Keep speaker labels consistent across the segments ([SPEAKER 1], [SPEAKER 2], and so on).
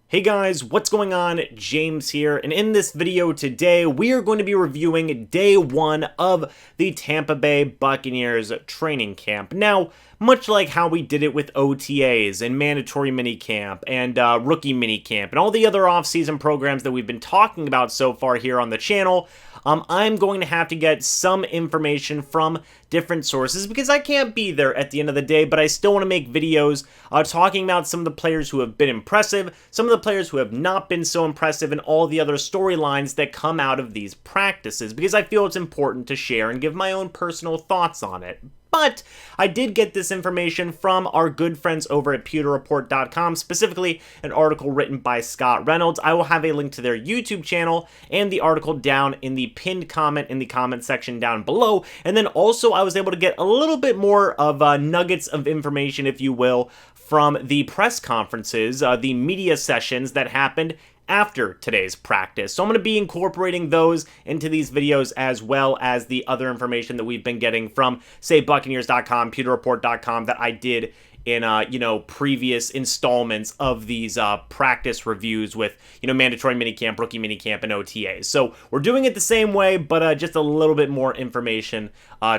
[SPEAKER 1] Hey guys, what's going on? James here, and in this video today, we are going to be reviewing day one of the Tampa Bay Buccaneers training camp. Now, much like how we did it with OTAs and mandatory minicamp and rookie minicamp and all the other off-season programs that we've been talking about so far here on the channel, I'm going to have to get some information from different sources because I can't be there at the end of the day, but I still want to make videos talking about some of the players who have been impressive, some of the players who have not been so impressive, and all the other storylines that come out of these practices because I feel it's important to share and give my own personal thoughts on it. But I did get this information from our good friends over at pewterreport.com, specifically an article written by Scott Reynolds. I will have a link to their YouTube channel and the article down in the pinned comment in the comment section down below. And then also I was able to get a little bit more of nuggets of information, if you will, from the press conferences, the media sessions that happened after today's practice. So I'm going to be incorporating those into these videos as well as the other information that we've been getting from, say, Buccaneers.com, pewterreport.com that I did in, previous installments of these practice reviews with, mandatory minicamp, rookie minicamp, and OTAs. So we're doing it the same way, but just a little bit more information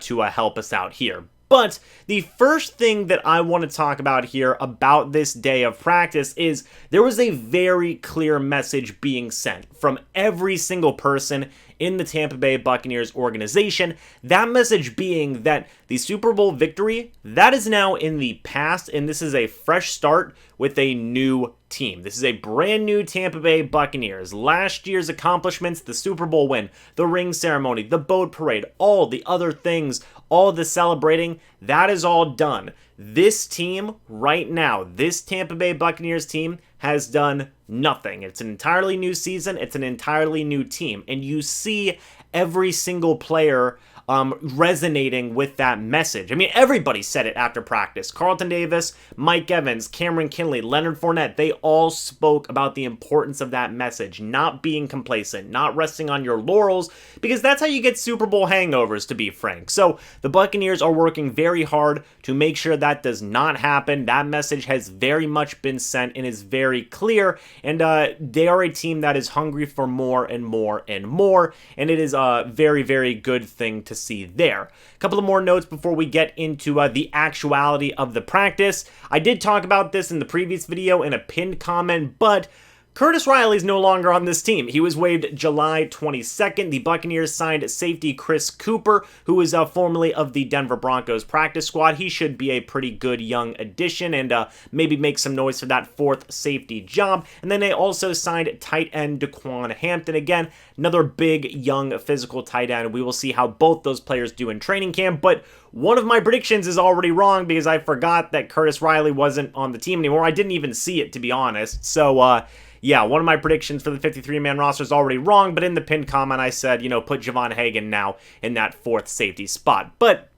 [SPEAKER 1] to help us out here. But the first thing that I want to talk about here about this day of practice is there was a very clear message being sent from every single person in the Tampa Bay Buccaneers organization. That message being that the Super Bowl victory, that is now in the past, and this is a fresh start with a new team. This is a brand new Tampa Bay Buccaneers. Last year's accomplishments, the Super Bowl win, the ring ceremony, the boat parade, all the other things, all the celebrating, that is all done. This team right now, this Tampa Bay Buccaneers team has done nothing. It's an entirely new season. It's an entirely new team. And you see every single player resonating with that message. I mean, everybody said it after practice. Carlton Davis, Mike Evans, Cameron Kinley, Leonard Fournette, they all spoke about the importance of that message, not being complacent, not resting on your laurels, because that's how you get Super Bowl hangovers, to be frank. So the Buccaneers are working very hard to make sure that does not happen. That message has very much been sent and is very clear, and they are a team that is hungry for more and more and more, and it is a very, very good thing to see there. A couple of more notes before we get into the actuality of the practice. I did talk about this in the previous video in a pinned comment, but Curtis Riley's no longer on this team. He was waived July 22nd. The Buccaneers signed safety Chris Cooper, who is formerly of the Denver Broncos practice squad. He should be a pretty good young addition and maybe make some noise for that fourth safety job. And then they also signed tight end Daquan Hampton. Again, another big, young, physical tight end. We will see how both those players do in training camp, but one of my predictions is already wrong because I forgot that Curtis Riley wasn't on the team anymore. I didn't even see it, to be honest. So, yeah, one of my predictions for the 53-man roster is already wrong, but in the pinned comment I said, put Javon Hagan now in that fourth safety spot. But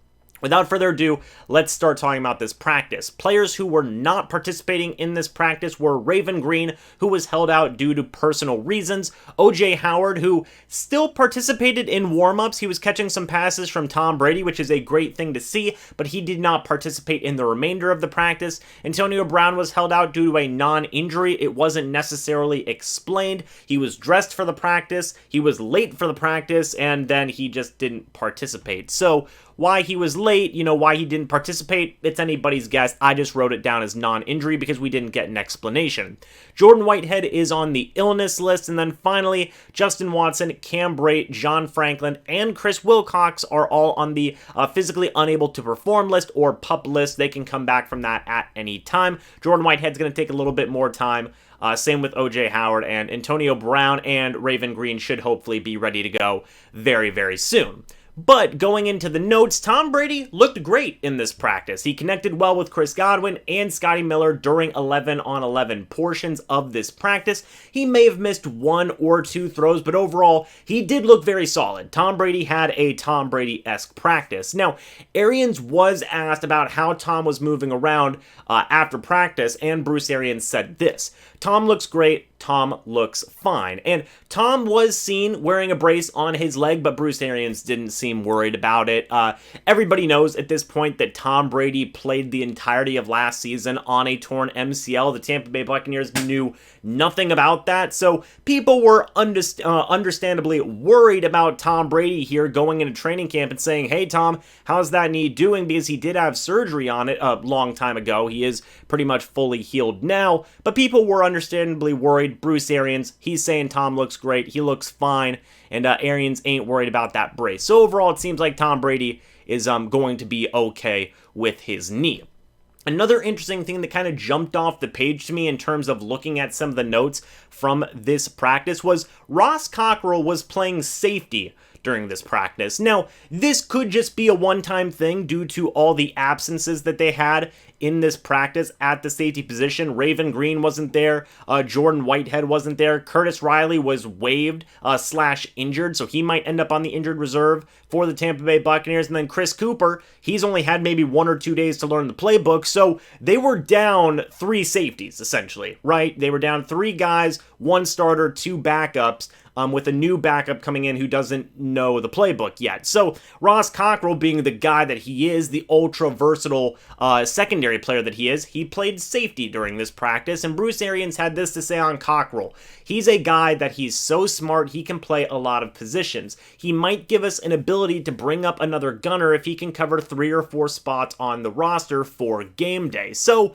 [SPEAKER 1] without further ado, let's start talking about this practice. Players who were not participating in this practice were Raven Green, who was held out due to personal reasons, O.J. Howard, who still participated in warm-ups. He was catching some passes from Tom Brady, which is a great thing to see, but he did not participate in the remainder of the practice. Antonio Brown was held out due to a non-injury. It wasn't necessarily explained. He was dressed for the practice, he was late for the practice, and then he just didn't participate. So why he was late, why he didn't participate, it's anybody's guess. I just wrote it down as non-injury because we didn't get an explanation. Jordan Whitehead is on the illness list, and then finally, Justin Watson, Cam Brate, John Franklin, and Chris Wilcox are all on the physically unable to perform list or PUP list. They can come back from that at any time. Jordan Whitehead's going to take a little bit more time. Same with O.J. Howard, and Antonio Brown and Raven Green should hopefully be ready to go very, very soon. But going into the notes, Tom Brady looked great in this practice. He connected well with Chris Godwin and Scotty Miller during 11-on-11 portions of this practice. He may have missed one or two throws, but overall, he did look very solid. Tom Brady had a Tom Brady-esque practice. Now, Arians was asked about how Tom was moving around after practice, and Bruce Arians said this: Tom looks great. Tom looks fine. And Tom was seen wearing a brace on his leg, but Bruce Arians didn't seem worried about it. Everybody knows at this point that Tom Brady played the entirety of last season on a torn MCL. The Tampa Bay Buccaneers knew nothing about that, so people were understandably worried about Tom Brady here going into training camp and saying, hey Tom, how's that knee doing? Because he did have surgery on it a long time ago. He is pretty much fully healed now, but people were understandably worried. Bruce Arians, he's saying Tom looks great, he looks fine, and Arians ain't worried about that brace. So overall, it seems like Tom Brady is going to be okay with his knee. Another interesting thing that kind of jumped off the page to me in terms of looking at some of the notes from this practice was Ross Cockrell was playing safety during this practice. Now, this could just be a one-time thing due to all the absences that they had in this practice at the safety position. Raven Green wasn't there. Jordan Whitehead wasn't there. Curtis Riley was waived / injured, so he might end up on the injured reserve for the Tampa Bay Buccaneers. And then Chris Cooper, he's only had maybe 1 or 2 days to learn the playbook, so they were down 3 safeties, essentially, right? They were down 3 guys, 1 starter, 2 backups, with a new backup coming in who doesn't know the playbook yet. So Ross Cockrell, being the guy that he is, the ultra versatile secondary player that he is, he played safety during this practice, and Bruce Arians had this to say on Cockrell. He's a guy that he's so smart, he can play a lot of positions. He might give us an ability to bring up another gunner if he can cover 3 or 4 spots on the roster for game day. So,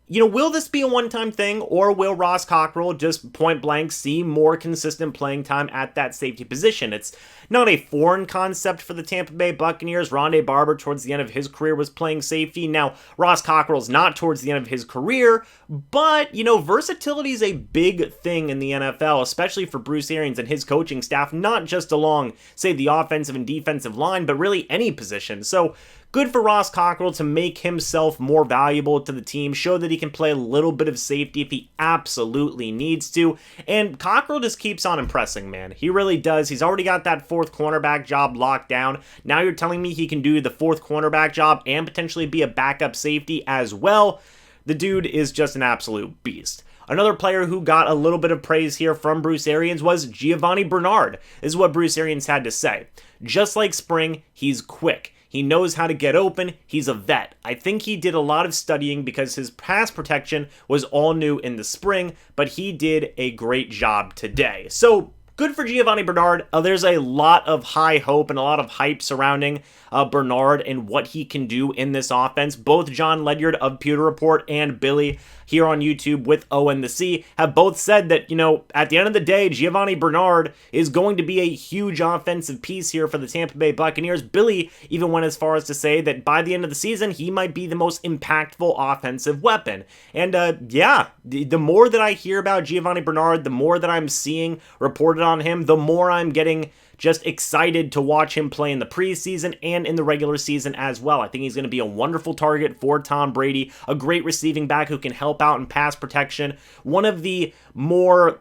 [SPEAKER 1] will this be a one-time thing, or will Ross Cockrell just point blank see more consistent playing time at that safety position? It's not a foreign concept for the Tampa Bay Buccaneers. Rondé Barber, towards the end of his career, was playing safety. Now, Ross Cockrell's not towards the end of his career, but, versatility is a big thing in the NFL, especially for Bruce Arians and his coaching staff, not just along, say, the offensive and defensive line, but really any position. So, good for Ross Cockrell to make himself more valuable to the team, show that he can play a little bit of safety if he absolutely needs to, and Cockrell just keeps on impressing, man. He really does. He's already got that 4th cornerback job locked down. Now you're telling me he can do the 4th cornerback job and potentially be a backup safety as well? The dude is just an absolute beast. Another player who got a little bit of praise here from Bruce Arians was Giovanni Bernard. This is what Bruce Arians had to say. Just like spring, he's quick. He knows how to get open. He's a vet. I think he did a lot of studying because his pass protection was all new in the spring, but he did a great job today. So, good for Giovanni Bernard. There's a lot of high hope and a lot of hype surrounding Bernard and what he can do in this offense. Both John Ledyard of Pewter Report and Billy here on YouTube with O and the C have both said that, at the end of the day, Giovanni Bernard is going to be a huge offensive piece here for the Tampa Bay Buccaneers. Billy even went as far as to say that by the end of the season, he might be the most impactful offensive weapon. And the more that I hear about Giovanni Bernard, the more that I'm seeing reported on him, the more I'm getting just excited to watch him play in the preseason and in the regular season as well. I think he's going to be a wonderful target for Tom Brady, a great receiving back who can help out in pass protection. One of the more,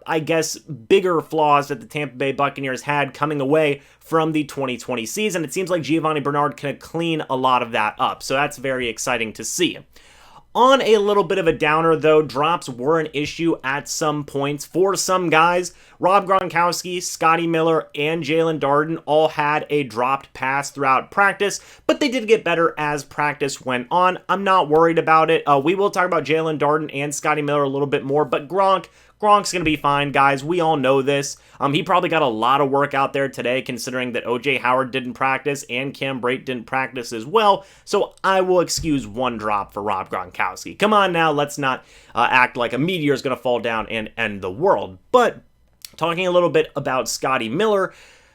[SPEAKER 1] bigger flaws that the Tampa Bay Buccaneers had coming away from the 2020 season. It seems like Giovanni Bernard can clean a lot of that up, so that's very exciting to see. On a little bit of a downer, though, drops were an issue at some points for some guys. Rob Gronkowski, Scotty Miller, and Jalen Darden all had a dropped pass throughout practice, but they did get better as practice went on. I'm not worried about it. We will talk about Jalen Darden and Scotty Miller a little bit more, but Gronk's going to be fine, guys. We all know this. He probably got a lot of work out there today, considering that O.J. Howard didn't practice and Cam Brate didn't practice as well, so I will excuse one drop for Rob Gronkowski. Come on now, let's not act like a meteor is going to fall down and end the world. But talking a little bit about Scotty Miller,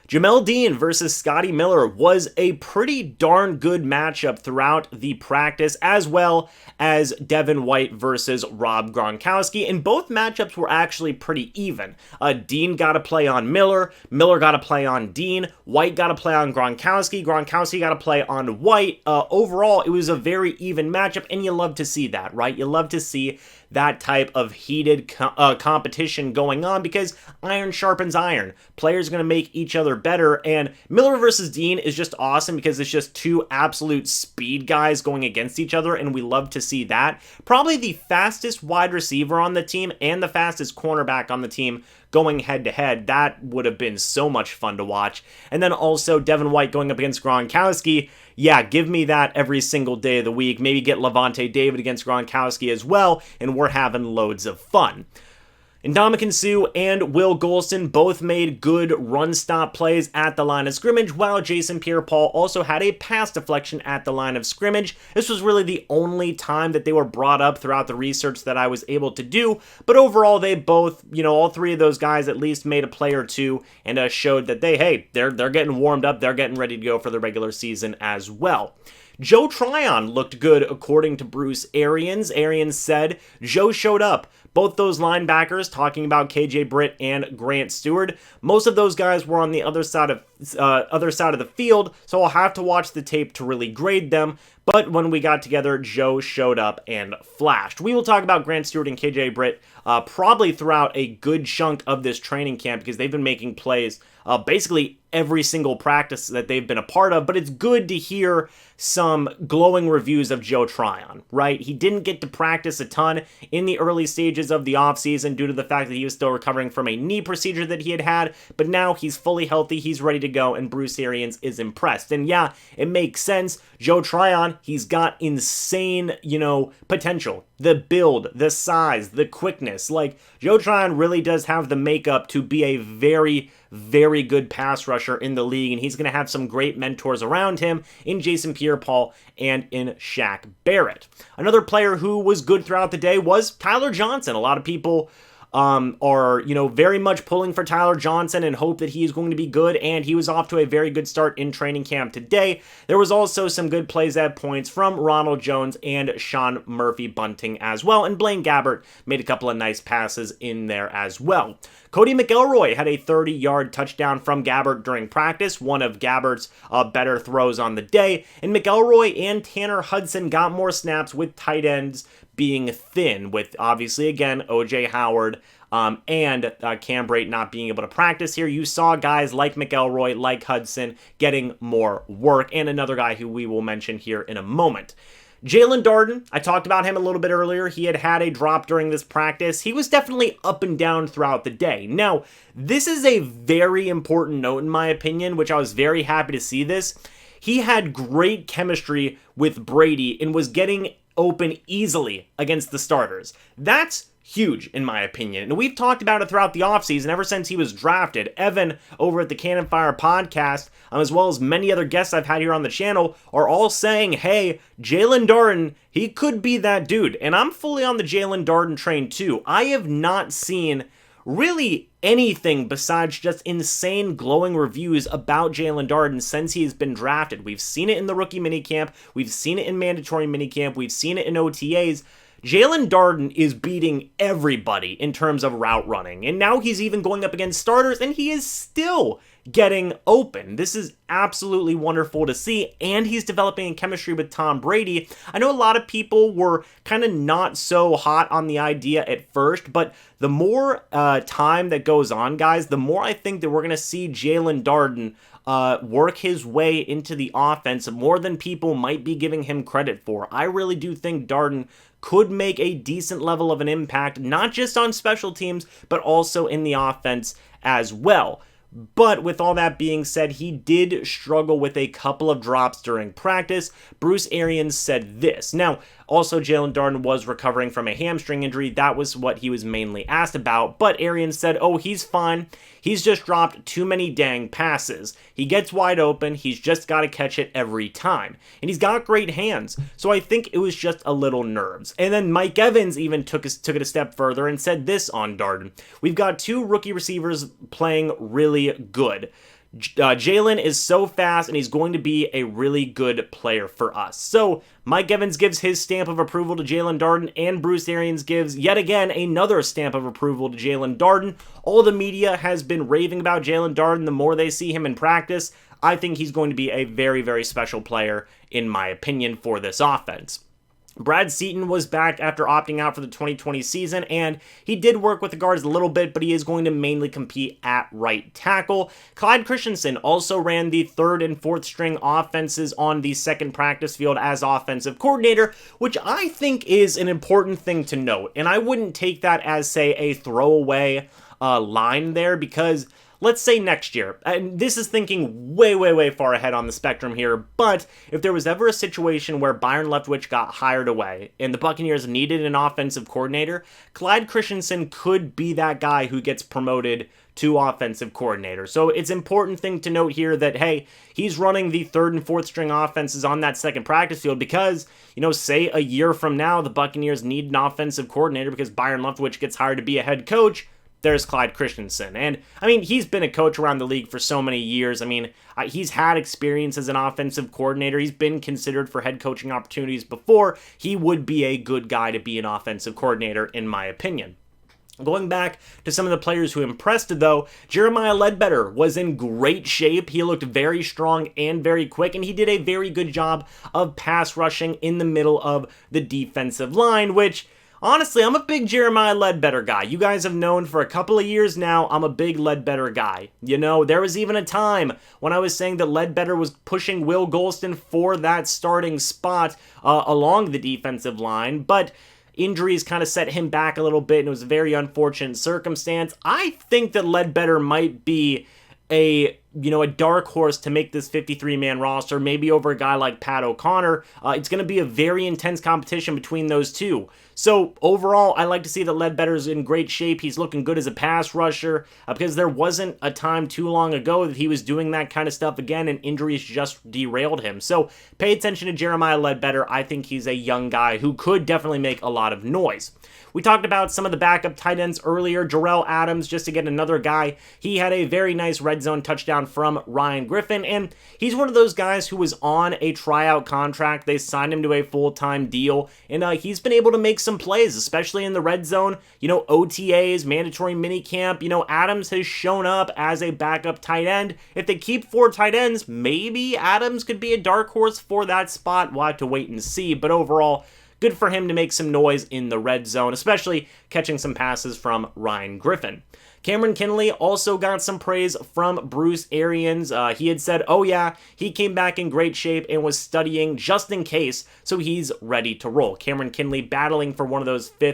[SPEAKER 1] Jamel Dean versus Scotty Miller was a pretty darn good matchup throughout the practice, as well as Devin White versus Rob Gronkowski, and both matchups were actually pretty even. Dean got to play on Miller, Miller got to play on Dean, White got to play on Gronkowski, Gronkowski got to play on White. Overall, it was a very even matchup, and you love to see that, right? You love to see that type of heated competition going on, because iron sharpens iron. Players are going to make each other better, and Miller versus Dean is just awesome because it's just two absolute speed guys going against each other, and we love to see that. Probably the fastest wide receiver on the team and the fastest cornerback on the team going head-to-head. That would have been so much fun to watch. And then also Devin White going up against Gronkowski. Yeah, give me that every single day of the week. Maybe get Levante David against Gronkowski as well, and we're having loads of fun. Ndamukong Suh and Will Golston both made good run-stop plays at the line of scrimmage, while Jason Pierre-Paul also had a pass deflection at the line of scrimmage. This was really the only time that they were brought up throughout the research that I was able to do, but overall they both, all three of those guys at least made a play or two and showed that they're getting warmed up, they're getting ready to go for the regular season as well. Joe Tryon looked good according to Bruce Arians. Arians said Joe showed up. Both those linebackers, talking about KJ Britt and Grant Stuard, most of those guys were on the other side of the field, so I'll have to watch the tape to really grade them. But when we got together, Joe showed up and flashed. We will talk about Grant Stuard and KJ Britt probably throughout a good chunk of this training camp, because they've been making plays basically every single practice that they've been a part of, but it's good to hear some glowing reviews of Joe Tryon, right? He didn't get to practice a ton in the early stages of the offseason due to the fact that he was still recovering from a knee procedure that he had, but now he's fully healthy, he's ready to go, and Bruce Arians is impressed. And yeah, it makes sense. Joe Tryon, he's got insane, potential. The build, the size, the quickness. Like, Joe Tryon really does have the makeup to be a very, very good pass rusher in the league, and he's going to have some great mentors around him in Jason Pierre-Paul and in Shaq Barrett. Another player who was good throughout the day was Tyler Johnson. A lot of people are, very much pulling for Tyler Johnson and hope that he is going to be good, and he was off to a very good start in training camp today. There was also some good plays at points from Ronald Jones and Sean Murphy-Bunting as well, and Blaine Gabbert made a couple of nice passes in there as well. Cody McElroy had a 30-yard touchdown from Gabbert during practice, one of Gabbert's better throws on the day, and McElroy and Tanner Hudson got more snaps with tight ends being thin, with obviously, again, O.J. Howard and Cam Brate not being able to practice here. You saw guys like McElroy, like Hudson, getting more work, and another guy who we will mention here in a moment. Jalen Darden, I talked about him a little bit earlier. He had a drop during this practice. He was definitely up and down throughout the day. Now, this is a very important note in my opinion, which I was very happy to see this. He had great chemistry with Brady and was getting open easily against the starters. That's huge, in my opinion. And we've talked about it throughout the offseason, ever since he was drafted. Evan, over at the Cannon Fire podcast, as well as many other guests I've had here on the channel, are all saying, hey, Jalen Darden, he could be that dude. And I'm fully on the Jalen Darden train, too. I have not seen really anything besides just insane glowing reviews about Jalen Darden since he has been drafted. We've seen it in the rookie minicamp, we've seen it in mandatory minicamp, we've seen it in OTAs. Jalen Darden is beating everybody in terms of route running, and now he's even going up against starters, and he is still getting open. This is absolutely wonderful to see, and he's developing a chemistry with Tom Brady. I know a lot of people were kind of not so hot on the idea at first, but the more time that goes on, guys, the more I think that we're going to see Jalen Darden work his way into the offense more than people might be giving him credit for. I really do think Darden could make a decent level of an impact, not just on special teams, but also in the offense as well. But with all that being said, he did struggle with a couple of drops during practice. Bruce Arians said this. Now, also Jalen Darden was recovering from a hamstring injury. That was what he was mainly asked about. But Arians said, oh, he's fine. He's just dropped too many dang passes. He gets wide open. He's just got to catch it every time. And he's got great hands. So I think it was just a little nerves. And then Mike Evans even took it a step further and said this on Darden. We've got two rookie receivers playing really good. Jalen is so fast, and he's going to be a really good player for us. So Mike Evans gives his stamp of approval to Jalen Darden, and Bruce Arians gives yet again another stamp of approval to Jalen Darden. All the media has been raving about Jalen Darden the more they see him in practice. I think he's going to be a very, very special player, in my opinion, for this offense. Brad Seaton was back after opting out for the 2020 season, and he did work with the guards a little bit, but he is going to mainly compete at right tackle. Clyde Christensen also ran the third and fourth string offenses on the second practice field as offensive coordinator, which I think is an important thing to note, and I wouldn't take that as, say, a throwaway line there, because let's say next year, and this is thinking way, way, way far ahead on the spectrum here, but if there was ever a situation where Byron Leftwich got hired away and the Buccaneers needed an offensive coordinator, Clyde Christensen could be that guy who gets promoted to offensive coordinator. So it's an important thing to note here that, hey, he's running the third and fourth string offenses on that second practice field because, say a year from now, the Buccaneers need an offensive coordinator because Byron Leftwich gets hired to be a head coach. There's Clyde Christensen. And, he's been a coach around the league for so many years. He's had experience as an offensive coordinator. He's been considered for head coaching opportunities before. He would be a good guy to be an offensive coordinator, in my opinion. Going back to some of the players who impressed, though, Jeremiah Ledbetter was in great shape. He looked very strong and very quick, and he did a very good job of pass rushing in the middle of the defensive line, which, honestly, I'm a big Jeremiah Ledbetter guy. You guys have known for a couple of years now, I'm a big Ledbetter guy. There was even a time when I was saying that Ledbetter was pushing Will Golston for that starting spot along the defensive line, but injuries kind of set him back a little bit, and it was a very unfortunate circumstance. I think that Ledbetter might be a dark horse to make this 53-man roster, maybe over a guy like Pat O'Connor. It's going to be a very intense competition between those two. So overall, I like to see that Ledbetter's in great shape. He's looking good as a pass rusher because there wasn't a time too long ago that he was doing that kind of stuff again, and injuries just derailed him. So pay attention to Jeremiah Ledbetter. I think he's a young guy who could definitely make a lot of noise. We talked about some of the backup tight ends earlier. Jerrell Adams, just to get another guy, he had a very nice red zone touchdown from Ryan Griffin, and he's one of those guys who was on a tryout contract. They signed him to a full-time deal, and he's been able to make some plays, especially in the red zone. OTAs, mandatory minicamp. Adams has shown up as a backup tight end. If they keep 4 tight ends, maybe Adams could be a dark horse for that spot. We'll have to wait and see, but overall, good for him to make some noise in the red zone, especially catching some passes from Ryan Griffin. Cameron Kinley also got some praise from Bruce Arians. He had said, oh yeah, he came back in great shape and was studying just in case, so he's ready to roll. Cameron Kinley battling for that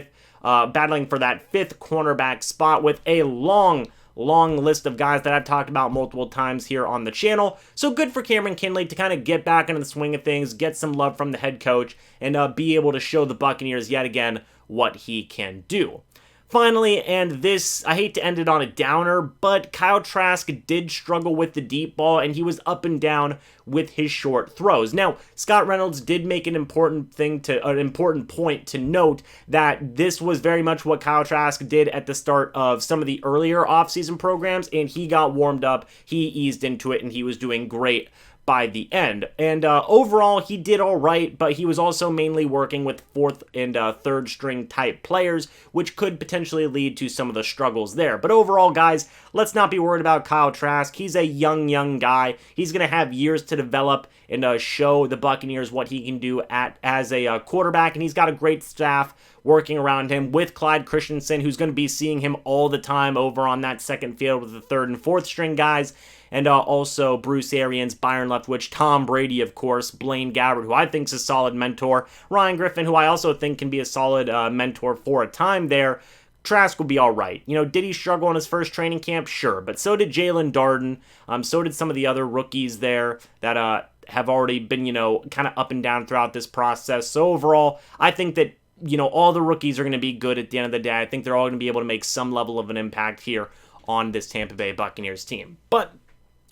[SPEAKER 1] fifth cornerback spot with a long list of guys that I've talked about multiple times here on the channel. So good for Cameron Kinley to kind of get back into the swing of things, get some love from the head coach, and be able to show the Buccaneers yet again what he can do. Finally, and this, I hate to end it on a downer, but Kyle Trask did struggle with the deep ball, and he was up and down with his short throws. Now, Scott Reynolds did make an important point to note that this was very much what Kyle Trask did at the start of some of the earlier offseason programs, and he got warmed up, he eased into it, and he was doing great by the end. And overall, he did all right, but he was also mainly working with fourth and third string type players, which could potentially lead to some of the struggles there. But overall, guys, let's not be worried about Kyle Trask. He's a young guy. He's going to have years to develop and show the Buccaneers what he can do as a quarterback, and he's got a great staff working around him with Clyde Christensen, who's going to be seeing him all the time over on that second field with the third and fourth string guys, and also Bruce Arians, Byron Leftwich, Tom Brady, of course, Blaine Gabbert, who I think is a solid mentor, Ryan Griffin, who I also think can be a solid mentor for a time there. Trask will be all right. Did he struggle in his first training camp? Sure, but so did Jalen Darden. So did some of the other rookies there that have already been, kind of up and down throughout this process. So overall, I think that, all the rookies are going to be good at the end of the day. I think they're all going to be able to make some level of an impact here on this Tampa Bay Buccaneers team. But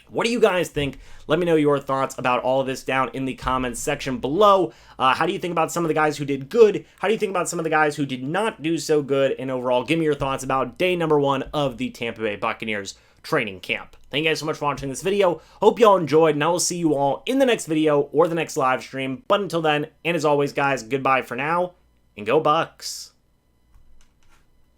[SPEAKER 1] what do you guys think? Let me know your thoughts about all of this down in the comments section below. How do you think about some of the guys who did good? How do you think about some of the guys who did not do so good? And overall, give me your thoughts about day number 1 of the Tampa Bay Buccaneers training camp. Thank you guys so much for watching this video. Hope you all enjoyed, and I will see you all in the next video or the next live stream. But until then, and as always, guys, goodbye for now, and go Bucs.